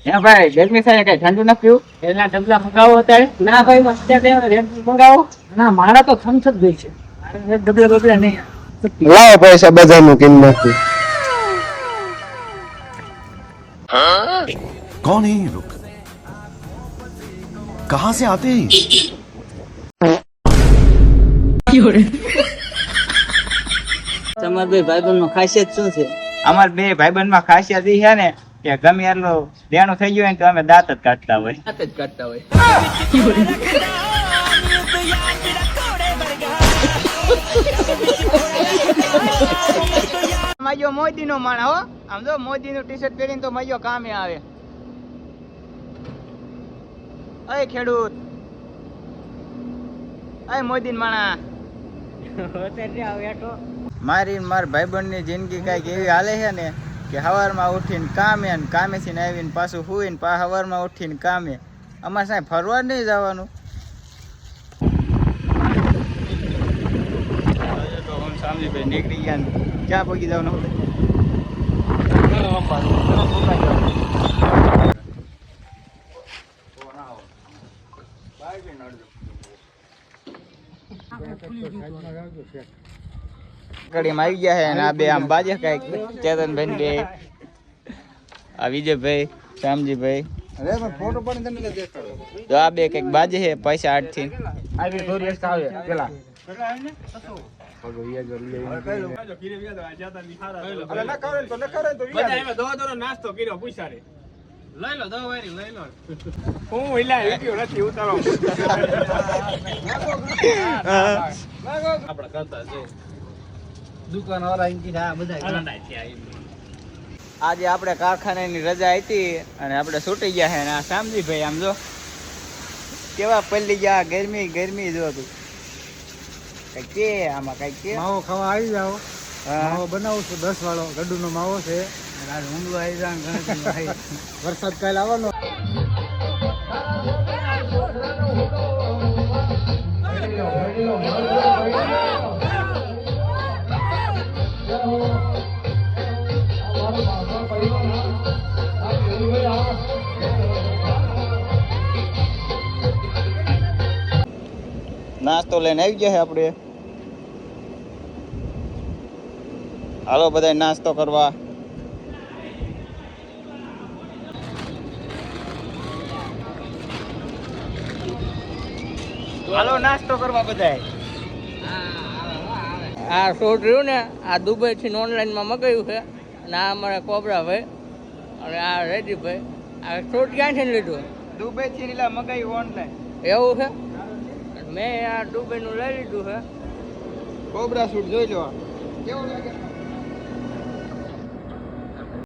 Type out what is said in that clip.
એ ભાઈ ગરમી થાય કઈ ઠંડુ ના પીવું એના ડબલા મંગાવો અત્યારે ના ભાઈ મસ્ત મંગાવો ના મારા તો થમ્સ જ જોઈ છે મારે ડબલા નહીં લાવો પૈસા બધાનું કિન નાખું कौन है ये लोग कहां से आते हैं તમારા બે ભાઈબંધ માં ખાસિયત શું છે? અમાર બે ભાઈબંધ માં ખાસિયત ઈ છે ને કે ગમે એટલું દેણું થઈ ગયું હોય ને તો અમે દાંત જ કાઢતા હોય. હાથ જ કાઢતા હોય. માયો મોદી નો માણા હો, આમ જો મોદી નું ટી શર્ટ પહેરીને તો માયો કામે આવે. અય ખેડૂત, અય મોદી માણા. મારી માર ભાઈબંધ ની જિંદગી કઈક એવી હાલે છે ને કે સવારમાં ઉઠીને કામે ને કામેથી આવીને પાછું હુઈને સવારમાં ઉઠીને કામે. અમારે સાહેબ ફરવા નહીં જવાનું. સામજીભાઈ નીકળી ગયા ને ક્યાં પગી જવાનું? કડીમાં આવી ગયા છે ને આ બે આમ બાજે કઈક ચેતનભાઈ બે, આ વિજયભાઈ, શામજીભાઈ, ફોટો પાડી તમે દેખાડો. તો આ બે કઈક બાજે છે પૈસા 8 થી. આવી થોડી રસ્તા આવે પેલા નાસ્તો કર્યો પૂછા રે લઈ લો દવા લઈ લો હું હિલા વિડિયો નથી ઉતારો આપડા કરતા છે દુકાન વાળા ઇંકી આ બધા આજે આપણે કારખાનાની રજા હતી અને આપણે છૂટી ગયા છે. આ શામજીભાઈ આમ જો કેવા પલ્લી ગયા, ગરમી ગરમી જો તું કઈ કે આમાં કઈ કે માવો ખાવા આવી જાઓ. હા માવો બનાવું છું 10 વાળો ગડ્ડુનો માવો છે. ઊંઘ આવી જાય. વરસાદ કાલે આવવાનો. નાસ્તો લઈને આવી ગયા છે આપણે. હાલો બધા નાસ્તો કરવા. હાલો નાસ્તો કરવા બધા. આ શોટ રહ્યું ને આ દુબઈ થી ઓનલાઈન માં મગાવ્યું છે અને આ અમારા કોબરા ભાઈ અને આ રેડી ભાઈ. આ શોટ ક્યાંથી લીધું? દુબઈ થી નીલા મગાવ્યું ઓનલાઈન. એવું છે? મેં આ દુબઈ નું લઈ લીધું છે. કોબરા શૂટ જોઈ લો કેવું લાગે.